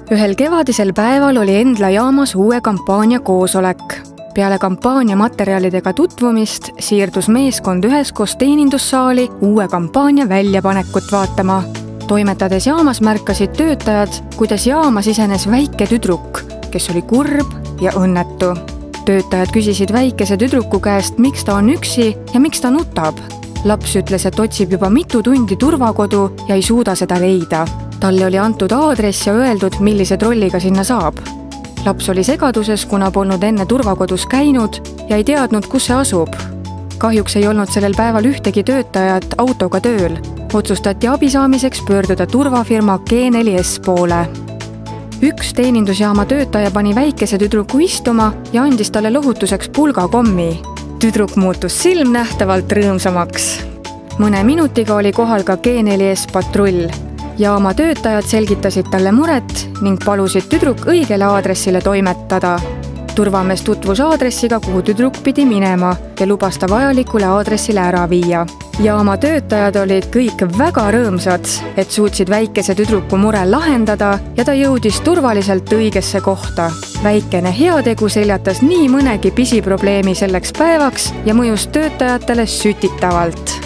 Ühel kevadisel päeval oli Endla jaamas uue kampaania koosolek. Peale kampaania materjalidega tutvumist siirdus meeskond üheskoos teenindussaali uue kampaania väljapanekut vaatama. Toimetades jaamas märkasid töötajad, kuidas jaama sisenes väike tüdruk, kes oli kurb ja õnnetu. Töötajad küsisid väikese tüdruku käest, miks ta on üksi ja miks ta nutab. Laps ütles, et otsib juba mitu tundi turvakodu ja ei suuda seda leida. Talle oli antud aadress ja öeldud, millise trolliga sinna saab. Laps oli segaduses, kuna polnud enne turvakodus käinud ja ei teadnud, kus see asub. Kahjuks ei olnud sellel päeval ühtegi töötajat autoga tööl. Otsustati abi saamiseks pöörduda turvafirma G4S poole. Üks teenindusjaama töötaja pani väikese tüdruku istuma ja andis talle lohutuseks pulgakommi. Tüdruk muutus silmnähtavalt rõõmsamaks. Mõne minutiga oli kohal ka G4S patrull. Jaama töötajad selgitasid talle muret ning palusid tüdruk õigele aadressile toimetada. Turvamees tutvus aadressiga, kuhu tüdruk pidi minema ja lubas ta vajalikule aadressile ära viia. Jaama töötajad olid kõik väga rõõmsad, et suutsid väikese tüdruku mure lahendada ja ta jõudis turvaliselt õigesse kohta. Väikene heategu seljatas nii mõnegi pisiprobleemi selleks päevaks ja mõjus töötajatele sütitavalt.